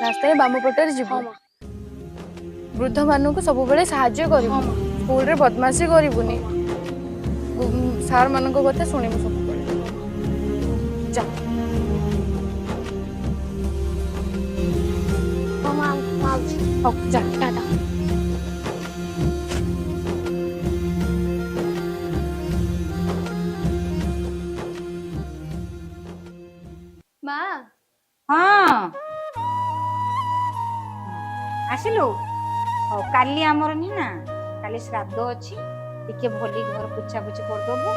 रास्ता बाम पटे जीव वृद्ध मान को सब बेले साहाय्य कर स्कूल रे बदमाशी करबुनी सार मान कथा शुणु सब जा जा टाटा माँ हाँ आसिलु हौ काली आमर नी ना काली श्राद्ध अच्छी टिके भली घर पोछा पोछी करदेबू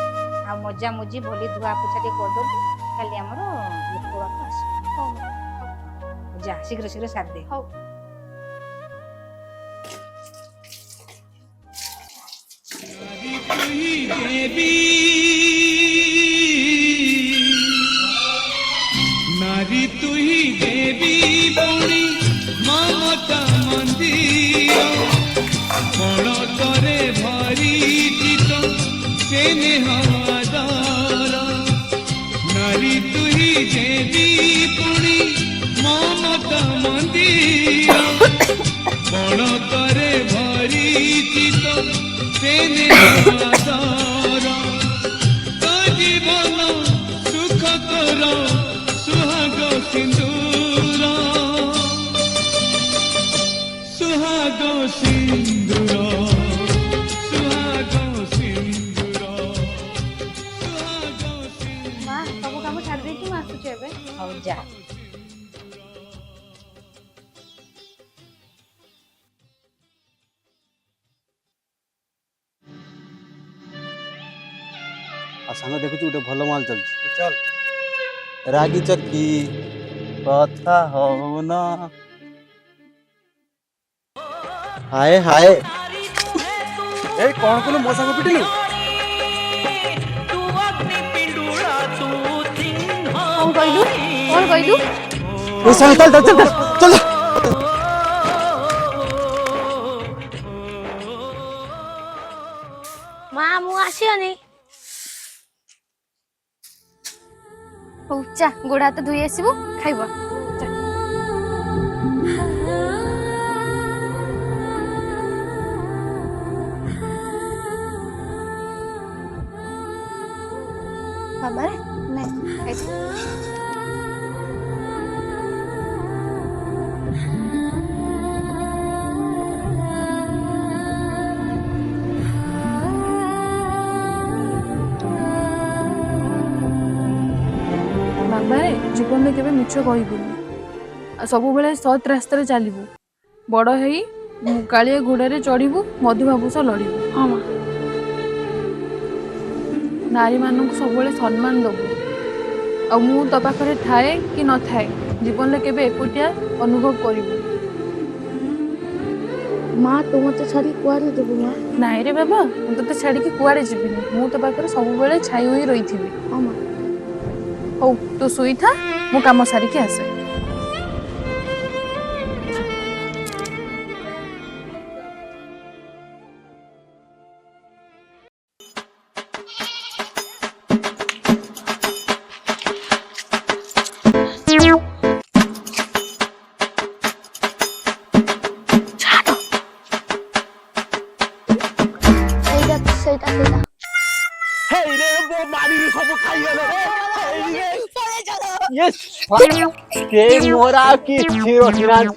आ मजा मजी भली धुआ पोछा टे करदेबू काली आमर लोक आस जा शीघ्र शीघ्र साथ दे हौ नारी तू ही देवी बौरी ममता मंदिर बड़ करे भरी चित तेने हवादार नारी तू ही देवी बौरी ममता मंदिर बड़ करे भरी चित तेने हवादार तो जीवन सुख करो सुहाग सिंदूर सुहाग सिंदूर सुहाग सिंदूर सुहाग सिंदूर माँ सब काम छाड़ दे कि आसुचे एबे हौ जा सांग देखु गोटे भल माल चलती चल रागी चक्की कथा होना हाय हाय ए कौन कौन मो संग पिटिलु कौन कहलु ए संग चल चल चल चल माँ मु आसियोनी हौ चा गोड़ हाथ धोई आसबु खाइब बाबा रे ନେ ଖାଇଦେ बाबारे जीवन में केबे मिछ कहबुनी सब बेले सत रास्ता चलबू बड़ है कालिया घोड़े चढ़ू मधुबाबू सह लड़ू हाँ माँ नारी मानक सब सम्मान दबू आ मु तो पाखे थाए कि न थाए जीवन में केबे एकुटिया अनुभव करू माँ तो मत छाड़ी कुआरे देबू माँ नाई रे बाबा तो छाड़ी कुआड़े जीविनी मु तो पाखे सब छाई होई रही थी हाँ माँ हौ तू शुई था मु काम सारिकी आसे हे रे वो मारी सब खाई गेले ये के मोरा की छिरो छिरान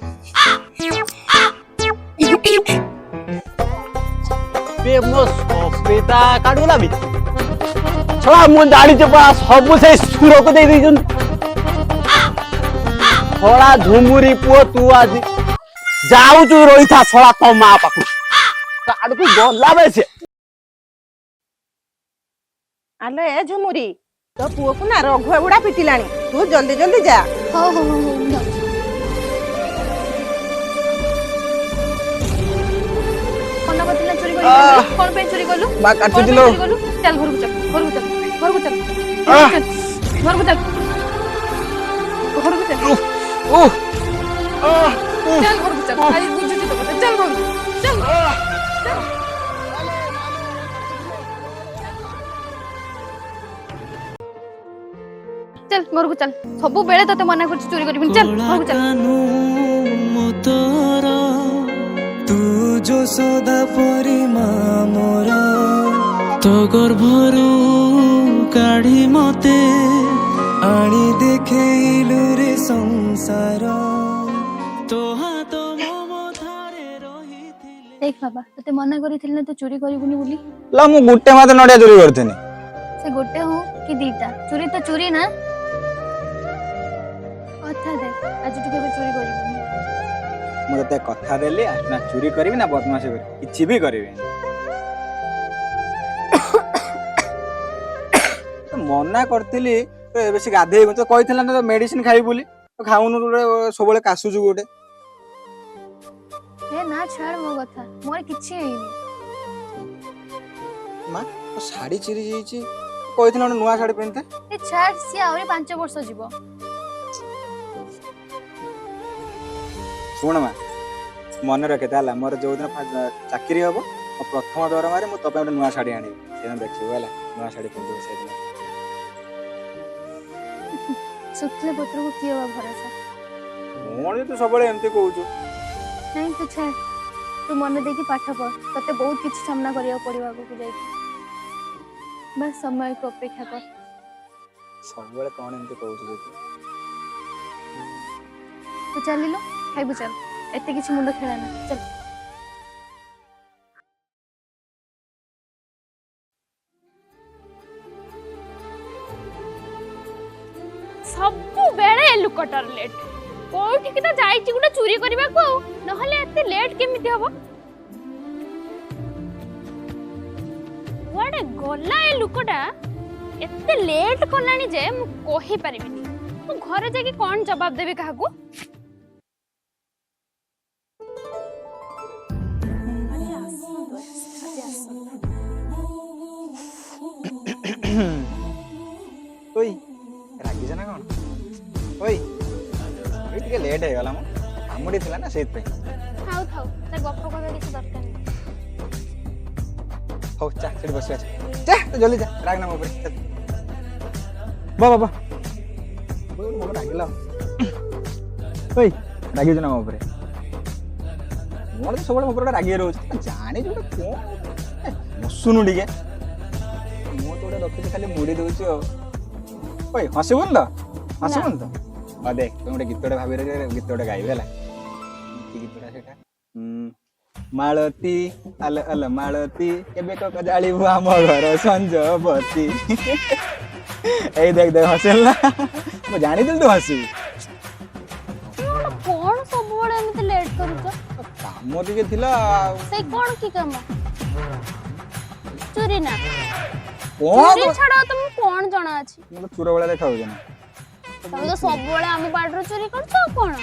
बे मो सपेता काडुला भी छोड़ा मुन दाढ़ी चपा सब से सुरो को दे दीजन छोड़ा झुमुरी पो तू आज जाऊ तू रोई था छोड़ा तो मां पाकू काड को गला बेसे आलो ए झुमुरी तो पुओ को ना रघुआ बुढ़ा पिटिलानी तू जल्दी जल्दी जा हो कौन बतिला चोरी करी कौन पे चोरी कलु बा काटू दिलो चल घर को चल घर को चल घर को चल घर को चल घर को चल ओ चल घर को चल आज बुझुची तो चल घर को चल चल घर को चल सब बेले तते मना कर चोरी करबिन चल घर को चल ଯଶୋଦା ପରି ମା ମୋର ତୋ ଗର୍ଭରୁ କାଢି ମତେ ଆଣି ଦେଖେଇଲୁ ରେ ସଂସାର ତୋ ହାତ ମୋ ମଥାରେ ରହିଥିଲେ। देख बाबा तते मना करिथिल ना तू चोरी करिबुनी बोली ला मु गुटे माते नडिया चोरी करथिनी से गोटे हो कि दीटा चोरी तो चोरी ना कथा दे आज तू केबे चोरी करिबुनी मु तते कथा देली ना चोरी करबी ना बदमाशी करबी किछि भी करबी तो मना करतिली बेसी गाधे तो कहिथिला ना मेडिसिन खाइ बोली तो खाउनु सबले कासुजु गोटे हे ना छाड़ मो कथा मोर किछि हेइनी मां तो साड़ी चिरी जाईची कहिथिला ना नुवा साड़ी पिनते ए छाड़ सी आउरी 5 वर्ष जीवो सुन मां मन रखे ताला मोर जो दिन चाकरी हबो प्रथम दरमार मु तपे गोटे नुवा साड़ी आनी सेन देखिबो होला नुवा साड़ी पिनदो से दिन सुतले पुत्र को किए बा भरोसा मोर तो सबले एमती कहूछु नहीं तू छाड़ तू मन देकी पाठ पढ़ तते बहुत किछि सामना करिया पड़िबा को जाई बस समय को अपेक्षा कर सबले कोन एमती कहूछु तू चलिलो खाइबु चल एते किछि मुंड खेला ना चल सबु बेले लुकटर लेट कोठी कि त जाईची गुटा चोरी करबा को नहले एते लेट केमिति हबो वाडे गला ए लुकटा एते लेट कोलानी जे मु कोही परिबिनी मु घरे जाके कोन जवाब देबे काहाकू ओई रागी जना कोन ओई टिके लेट हे गला म कामडी थिला ना सेत पे थाउ थाउ त गप्प कथा किछ दरकार नै हो चा सेठ बस जा तो जल्दी जा राग ना ऊपर चल बा बाबा बोल मोर रागिला ओई रागी जना ऊपर मोर तो सबले ऊपर रागी रहउछ जाने जो कोन सुनु टिके मो तो रखि खाली मुड़ी दउछ ओए हसिबुन त हसिबुन त आ देख तुम गोटे गीतटे भाबी रे गीतटे गाइबे हला की गीतटा सेटा मालती अल अल मालती केबे को जाळीबु हम घर संजबती ए देख देख हसेल ना मो जानि दिल तो हसी कोन सब बडे एमिति लेट करूछ काम दिके थिला से कोन की काम चोरी ना कोन चोरी छडा तुम कोन जणा अछि मो चुरा वाला देखाउ जना तमे तो सब बडे हम बाडरो चोरी करछ कोन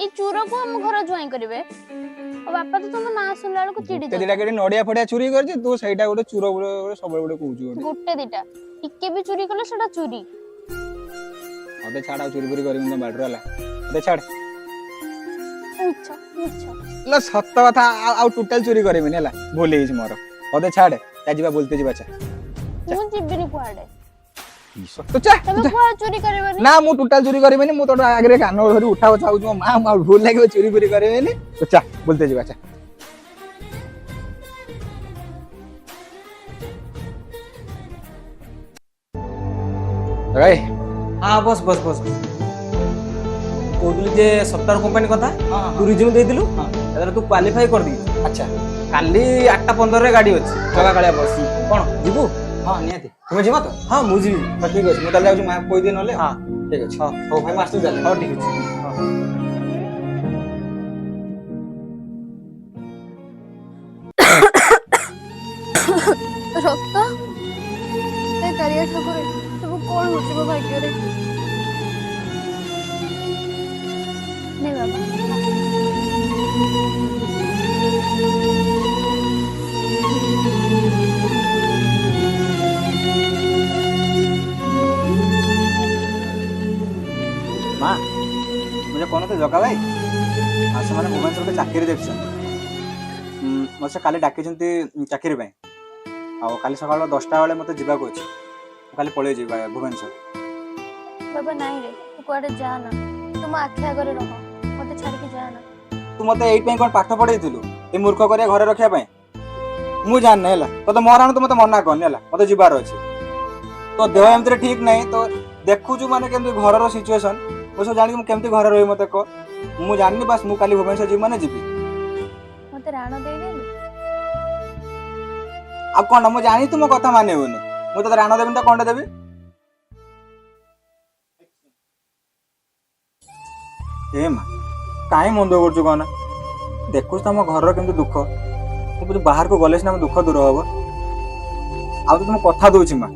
ए चोर को हम घर जुआई करबे ओ बापा तो तुम ना सुनला को चिड़ी ते दिटा केडी नडिया फडिया चोरी करछि तू सेटा गोटे चुरा गोटे सबले गोटे कहूछु गोटे दिटा टिके भी चोरी करले सेटा चोरी अबे छाड़ा चोरी पूरी करिम ना बाडरो वाला अबे छाड़ अच्छा अच्छा ला सत्य कथा आ टोटल चोरी करिमिन हला भूल हिज मोर अबे छाड़ जा जीवा बोलते जीवा चा मु जिबिनी कुआडे तो चा तमे कुआ चोरी करबनी ना मु टोटल चोरी करिमिन मु तो आगरे कानो धरि उठाव चाहू मो मां भूल लागे चोरी पूरी करिमिन तो चा बोलते जीवा चा भाई हाँ बस बस बस कहूली जे सफ्टवेयर कंपनी कथा तू रिज्यूम दे दिलु तू क्वालिफाई कर दी अच्छा काली 8:15 रे गाड़ी अछि जगा कालिया बस कोन जीबू हां नियाती तुम जीवा तो हां मु जीबी तो ठीक अछि मु तले जाउ मा कोइ दिन होले हां ठीक अछि हां हो भाई मास्टर चले हां ठीक अछि रक्त ते करिया ठाकुर सब कोन होचिबो भाग्य रे नहीं बाबा मां मुझे कोन तो जगा भाई आसे माने भुवनेश्वर के चाकरी देखछ मसे काली डाके जंती चाकरी पे आ काली सकाळ 10टा बेले मते जिबा को अछि काली पळे जिबा भुवनेश्वर बाबा नहीं रे तू कुआडे जा ना तुम आखे आगरे रह मते छाड़ के जा ना तू मते एइट पे कोन पाठ पढैथिलु ए मूर्ख करिया घरे रखिया पे मु जान नै हला तो मोराण तो मते मना करनी हला मते जिबार अछि तो देह एमतरे ठीक नै तो देखु छु माने केमती घर रो सिचुएशन मु सब जानि कि मु केमती घर रही मते को मु जाननी बस मु काली भुवनेश्वर जी माने जीबी मते राणो देई दे आ कोन मु जानि तुम कथा माने होनी मु तो राणो देबी तो कोन देबी ए मा काई मंद करछु कोना देखु तम घर केमती दुख तू बाहर को गले सिना दुख दूर हबो आ तुम कथा दोछि मा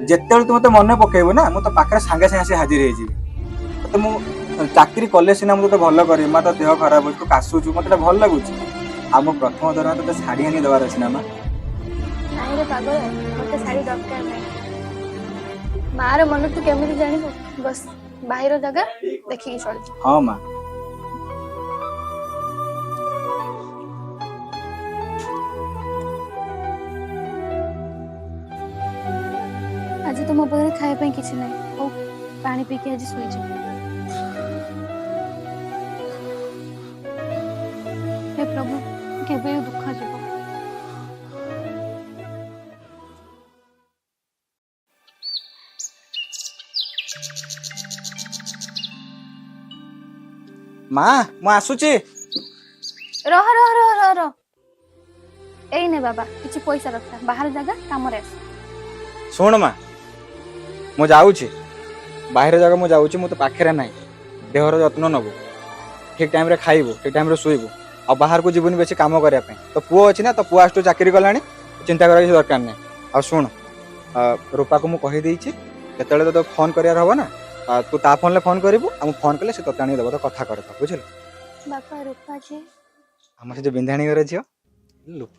जेतेबेले तू मते मन पकेबो ना मु तो पाखरे सांगे सांगे हाजिर हे जीबी तो मु चाकरी कले सिना मु तो भल करी मा तो देह खराब हो तू कासु छु मते भल लागुछि आ मु प्रथम दरा तो साड़ी आनी देबार अछि ना मा नाही रे पागल मते साड़ी दरकार नाही मार मन तू केमिति जानिबो बस बाहिर जगह देखि चल हां मा आज तो मो पाखरे खाए पे किछि नाही ओ पानी पी के आज सोई जा हे प्रभु केबे दुख जीव मां मु आसुची रह रह रह रह रह एई ने बाबा किछि पैसा रखता बाहर जगह काम रे आस सुन मा मु जाउची बाहर जगह मु जाउची मु तो पाखरे नाही देहर जत्न नबो ठीक टाइम रे खाइबो ठीक टाइम रे सोइबो आ बाहर को जीवन बेसी काम करिया पे तो पुओ अछि ना तो पुआ आस्टो चाकरी करलानी चिंता करा के दरकार नै आ सुन रूपा को मु कहि देइची केतले तो फोन करियार हबो ना तू ता फोन ले फोन करिबो हम फोन कले से तताणी देबो तो कथा करत बुझल बापा रूपा जी हमर से जो बिंधाणी करे छियो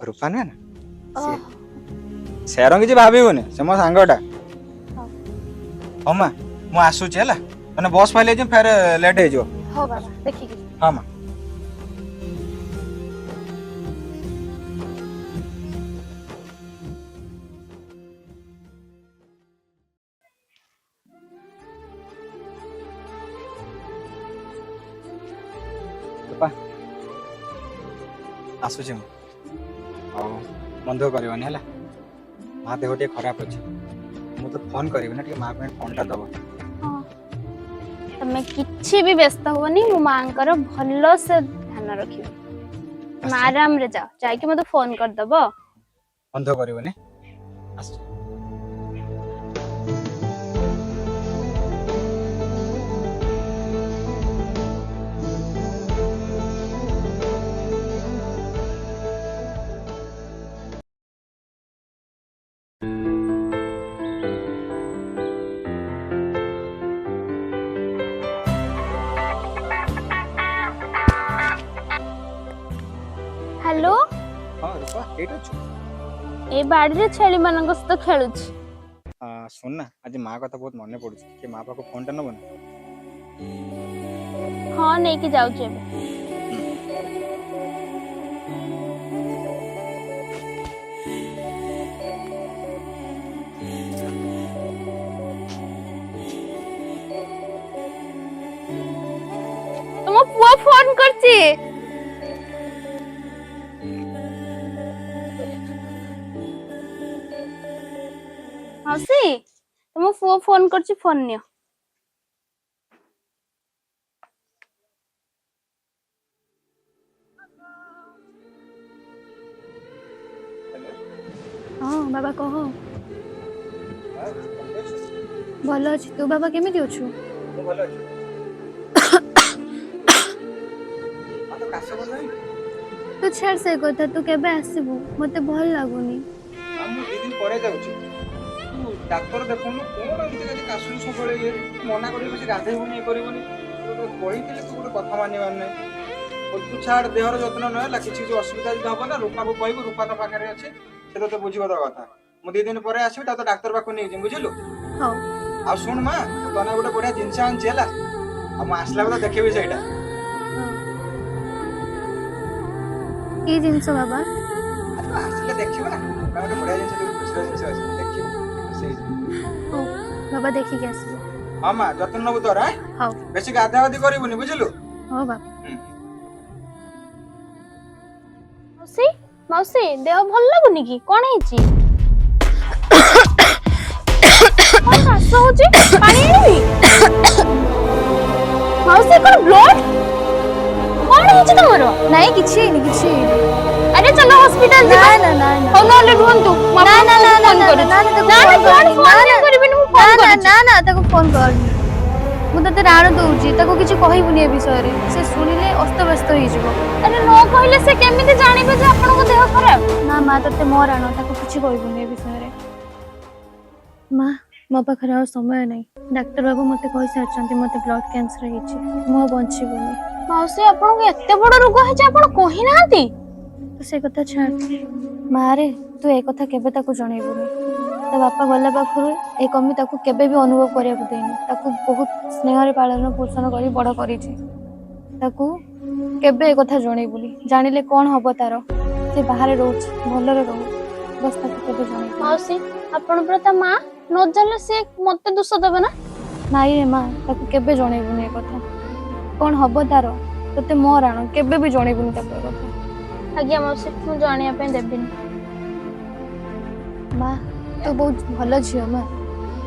रूपा ना ना सेरंग जी भाबिबोने से मो सांगटा हमा मु आसुची हला माने बस पाइले जे फेर लेट हे जो हो बाबा देखि कि हां मा आसुची मन दुख करवानी है माँ देह टे खराब अच्छे मुझे फोन करी ना माँ को फोनटा दब तमे किछि भी व्यस्त होनी मो मांकर भलो से ध्यान रखियो आराम रे जाओ जाय कि मते फोन कर दबो मन दुख करवानी आसु हेलो हां रूपा केट छु ए बाड़ी रे छेली मानक सहित खेलुछि सुन ना आज माँ कथा बहुत मन पड़ुछ कि माँ पाको फोन टा नबो हां नै कि जाउ छे तुम पुआ फोन करछि हसी तुम पुआ फोन करछि फोन नियो हां बाबा कहो भलो अछि तू बाबा केमिति अछु भलो अछि आ तो कासे बोल रही तू छेड़ से कथा तू केबे आसीबू मते भल लागुनी हम 2 दिन परे जाउछु डाक्टर देखुनु कोन एते काजे कासु सबले ये मना करिबो से गाधेबोनी करिबोनी तो कहितले तू गोटे कथा मानिबार नै तू छाड़ देहर जत्न न होला किछि जो असुविधा जे हबो ना रूपा को कहबो रूपा तो पाखरे अछि से तो बुझिबो तो कथा मु 2 दिन परे आसीबो ता तो डाक्टर बाको नै जे बुझिलु हां आ सुन मा तने गोटे बढ़िया जिंस आन छेला आ मु आसला बता देखबी सेटा की जिंस बाबा आसले देखिबो ना गोटे बढ़िया जिंस जो खुशरा जिंस अछि देखिबो से ओ बाबा देखि के आसी हां मा जत्न नबो तोरा हां बेसी गाधागाधी करिबोनी बुझिलु हां बाबा ମାଉସୀ ମାଉସୀ ଦେହ ଭଲ ଲାଗୁନି କି କଣ ହେଇଛି? କଣ କାଶ ହଉଛି? ପାଣି ଆଣିବି? ମାଉସୀ କଣ ବ୍ଲଡ? କଣ ହେଇଛି ତମର? ନାଇଁ କିଛି ହେଇନି କିଛି ହେଇନି। ଆରେ ଚାଲ ହସ୍ପିଟାଲ ଯିବା। ନା ନା ନା ହଉ ନହେଲେ ରୁହନ୍ତୁ। ନା ନା ନା ନା ନା ନା ନା ତାକୁ ଫୋନ କରନି। ମୁଁ ତତେ ରାଣ ଦଉଛି ତାକୁ କିଛି କହିବୁନି ଏ ବିଷୟରେ। ସେ ଶୁଣିଲେ ଅସ୍ତବ୍ୟସ୍ତ ହେଇଯିବ। ଆରେ ନ କହିଲେ ସେ କେମିତି ଜାଣିବେ ଯେ ଆପଣଙ୍କ ଦେହ ଖରାପ? ନା ମା ତତେ ମୋ ରାଣ ତାକୁ କିଛି କହିବୁନି ଏ ବିଷୟରେ। ମା ମୋ ପାଖରେ ଆଉ ସମୟ ନାହିଁ। ଡାକ୍ତର ବାବୁ ମତେ କହିସାରିଛନ୍ତି ମତେ ବ୍ଲଡ କ୍ୟାନ୍ସର ହେଇଛି। ମୁଁ ଆଉ ବଞ୍ଚିବିନି। ମାଉସୀ ଆପଣଙ୍କୁ ଏତେ ବଡ ରୋଗ ହେଇଛି ଆପଣ କହିନାହାନ୍ତି? ତୁ ସେ କଥା ଛାଡ। ମା ରେ ତୁ ଏ କଥା କେବେ ତାକୁ ଜଣେଇବୁନି। ତା ବାପା ଗଲା ପାଖରୁ ଏ କମି ତାକୁ କେବେ ବି ଅନୁଭବ କରିବାକୁ ଦେଇନି। ତାକୁ ବହୁତ ସ୍ନେହରେ ପାଳନ ପୋଷଣ କରି ବଡ କରିଛି। ତାକୁ କେବେ ଏ କଥା ଜଣେଇବୁନି। ଜାଣିଲେ କଣ ହବ ତାର? ସେ ବାହାରେ ରହୁଛି ଭଲରେ ରହୁ। ବସ୍ ତାକୁ କେବେ ଜଣେଇବୁନି। ମାଉସୀ ଆପଣ ପୁରା ତା ମା ନ ଜାଣିଲେ ସେ ମତେ ଦୋଷ ଦେବେ ନା? ନାଇଁ ରେ ମା ତାକୁ କେବେ ଜଣେଇବୁନି ଏ କଥା। କଣ ହବ ତାର? ତତେ ମୋ ରାଣ କେବେ ବି ଜଣେଇବୁନି ତାକୁ ଏ କଥା। ଆଜ୍ଞା ମାଉସୀ ମୁଁ ଜାଣିବା ପାଇଁ ଦେବିନି। ମା ତୁ ବହୁତ ଭଲ ଝିଅ ମା।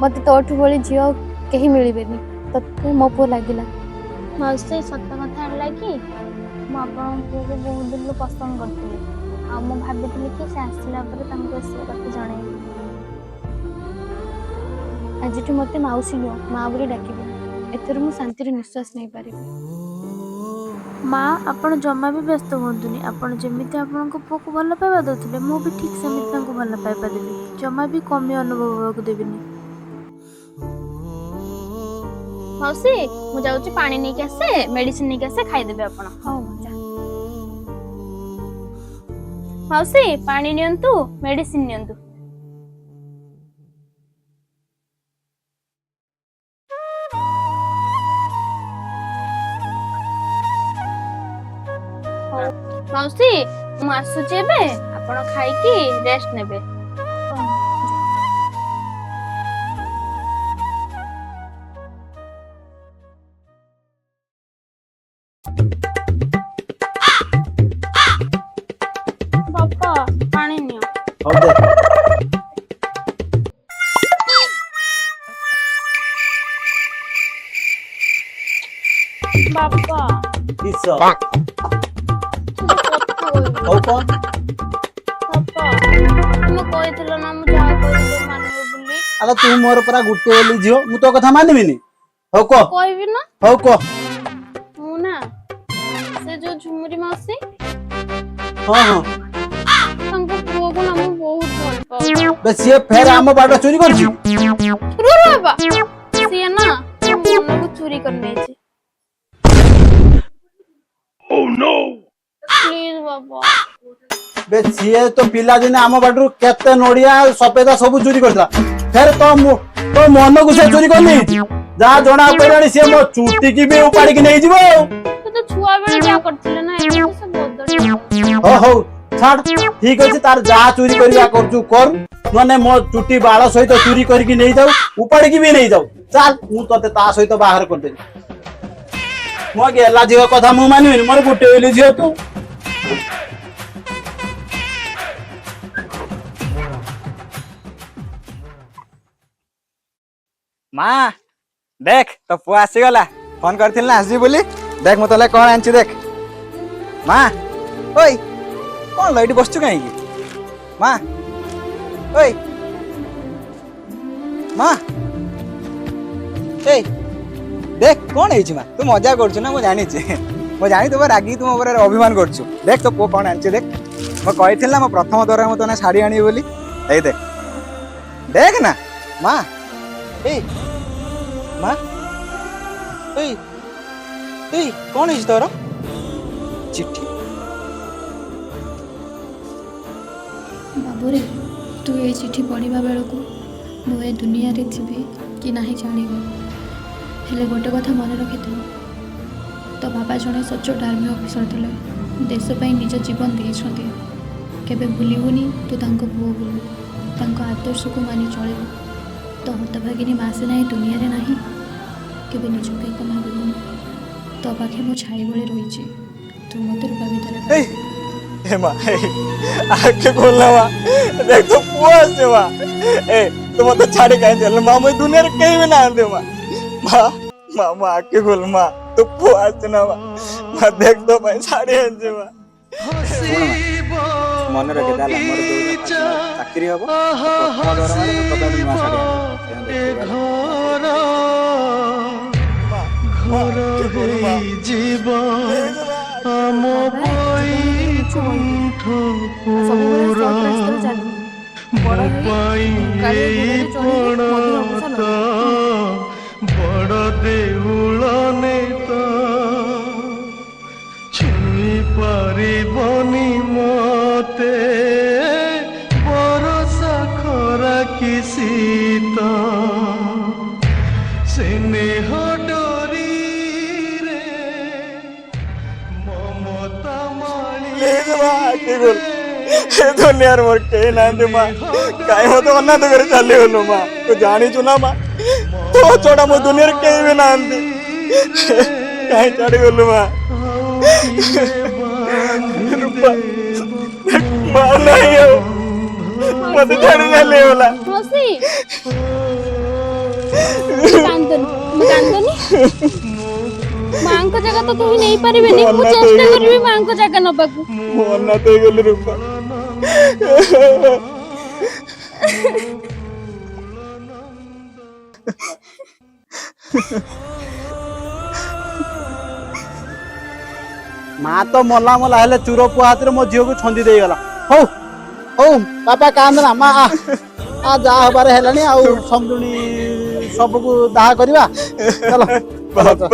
ମତେ ତୋଠୁ ଭଳି ଝିଅ କେହି ମିଳିବେନି। ତତେ ମୋ ପୁଅ ଲାଗିଲା। ମାଉସୀ ସତ କଥା ହେଲା କି ମୁଁ ଆପଣଙ୍କ ପୁଅକୁ ବହୁତ ଦିନରୁ ପସନ୍ଦ କରିଥିଲି। ଆଉ ମୁଁ ଭାବିଥିଲି କି ସେ ଆସିଲା ପରେ ତାଙ୍କୁ ଏସବୁ କଥା ଜଣେଇବି। ଆଜିଠୁ ମତେ ମାଉସୀ ନୁହଁ ମା ବୋଲି ଡାକିବି। ଏଥର ମୁଁ ଶାନ୍ତିରେ ନିଶ୍ୱାସ ନେଇପାରିବି। ମା ଆପଣ ଜମା ବି ବ୍ୟସ୍ତ ହୁଅନ୍ତୁନି। ଆପଣ ଯେମିତି ଆପଣଙ୍କ ପୁଅକୁ ଭଲ ପାଇବା ଦେଉଥିଲେ ମୁଁ ବି ଠିକ୍ ସେମିତି ତାଙ୍କୁ ଭଲ ପାଇବା ଦେବି। ଜମା ବି କମି ଅନୁଭବ ହେବାକୁ ଦେବିନି। ମାଉସୀ ମୁଁ ଯାଉଛି ପାଣି ନେଇକି ଆସେ ମେଡିସିନ ନେଇକି ଆସେ ଖାଇଦେବେ ଆପଣ। ହଉ ଯା। ମାଉସୀ ପାଣି ନିଅନ୍ତୁ ମେଡିସିନ ନିଅନ୍ତୁ। ମାଉସୀ ମୁଁ ଆସୁଛି ଏବେ ଆପଣ ଖାଇକି ରେଷ୍ଟ ନେବେ। ବାପା ପାଣି ନିଅ। ହଉ ଦେ। ବାପା କିସ? ହଉ କଣ? ବାପା ତମେ କହିଥିଲ ନା ମୁଁ ଯାହା କହିଥିଲି ମାନିବ ବୋଲି। ଆରେ ତୁ ମୋର ପରା ଗୋଟେ ବୋଲି ଝିଅ ମୁଁ ତୋ କଥା ମାନିବିନି? ହଉ କହ। କହିବି ନା ହଉ କହ। ମୁଁ ନା ସେ ଯୋଉ ଝୁମୁରି ମାଉସୀ ହଁ ହଁ ତାଙ୍କ ପୁଅକୁ ନା ମୁଁ ବହୁତ ଭଲ ପାଉଛି। ବେ ସିଏ ଫେର ଆମ ବାଟ ଚୋରି କରୁଛି? ରୁହ ବାବା ସିଏ ନା ମୋ ମନକୁ ଚୋରି କରି ନେଇଛି। ପ୍ଲିଜ ବାବା। ବେ ସିଏ ତ ପିଲାଦିନେ ଆମ ବାଟରୁ କେତେ ନଡିଆ ସଫେଦା ସବୁ ଚୋରି କରିଥିଲା। ଫେର ତୋ ମନକୁ ସେ ଚୋରି କରିନେଇଛି। ଯାହା ଜଣା ପଡିଲାଣି ସିଏ ମୋ ଚୁଟିକି ବି ଉପାଡ଼ିକି ନେଇଯିବ ଆଉ। ସେ ତ ଛୁଆ ବେଳେ ଯାହା କରିଥିଲେ ନା ଏବେ ତ ସେ ବଦଳି ହଉ ହଉ ଛାଡ ଠିକ ଅଛି ତାର ଯାହା ଚୋରି କରିବା କରୁଛୁ କରୁ ନହେଲେ ମୋ ଚୁଟି ବାଳ ସହିତ ଚୋରି କରିକି ନେଇଯାଉ ଉପାଡ଼ିକି ବି ନେଇଯାଉ। ଚାଲ ମୁଁ ତତେ ତା ସହିତ ବାହାର କରିଦେବି। ମୋ ଗେଲା ଝିଅ କଥା ମୁଁ ମାନିବିନି ମୋର ଗୋଟେ ବୋଲି ଝିଅ ତୁ। ମା देख तो पुआ आसीगला फोन करथिल ना आसी बोली देख मु तले कोन आंची देख मां ओय कोन लाइट बसचु काई की मां ओय मां ए देख कोन हेछि मां तू मजा करछु ना मु जानि छी मु जानि तू रागी तू ऊपर अभिमान करछु देख तो पुआ कोन आंची देख मु कहिथिल ना मो प्रथम दर मु तने साड़ी आनी बोली ए देख देख ना मां ए मां ए ए कौन है तोर चिट्ठी बाबूरे तू ये चिठी पढ़ा बेलू मु ए दुनिया रे थी कि नहीं जानिबू हेले गोटे कथा मन रखि तो बाबा जड़े सचोट आर्मी ऑफिसर थे देश पर निज जीवन देते केबे भूलबुनि तू तांको पुओ बोलू तांको आदर्श को मानि चलू तो हतभागिनी मासे ना दुनिया रे नहीं केबे निजक एक भागुनि तो पाखे मो छाई बड़े रही तू मत रूपा ए ए माँ आके खोलना माँ देख तो पुआ से माँ ए तो मत छाड़े कहीं चल माँ मैं दुनिया रे कहीं भी ना आंदे माँ माँ माँ माँ आके खोल माँ तो पुआ से ना माँ देख तो मैं छाड़े आंदे माँ मन रखे दाला मोर जो चाकरी हबो प्रथम दरमारे तो कदा नुआ साड़ी घर जीव आम ସବୁବେଳେ ସৎ ରାସ୍ତାରେ ଚାଲିବୁ ବଡ଼ ହେଇ କାଳିଆ ଘୋଡ଼ାରେ ଚଢ଼ିକି ମଧୁର ଅବସର ବଡ଼ ଦେଉଳ ନେତ ଛୁଇଁ ପାରିବନି ମତେ ବରଷା ଖରା କି ଶୀତ ସ୍ନେହ ଡୋରିରେ ମମତା ले माँ आके खोल ए दुनिया रे मोर कहीं ना आंदे माँ काहे हो तो अन्ना तो करे चले हो माँ तो जानी चुना माँ तो छोड़ा मो दुनिया रे कहीं भी ना आंदे काहे चढ़े हो माँ माँ नहीं हो मत छाड़ी ना ले वाला मौसी कांदनी मांको जगह तो केही नहीं परिबेनी मु चेष्टा करबी मांको जगह नबाकू अन्ना तो गले रूपा ମା ତ ମଲା ମଲା ହେଲେ ଚୁର ପୁଅ ହାତରେ ମୋ ଝିଅକୁ ଛନ୍ଦି ଦେଇଗଲା ହଉ ହଉ ବାପା କାନ୍ଦନା ମା ଯାହା ହବାରେ ହେଲାଣି ଆଉ ସମୁଦୁଣୀ ସବୁକୁ ଦାହ କରିବା ଚାଲ ବାପା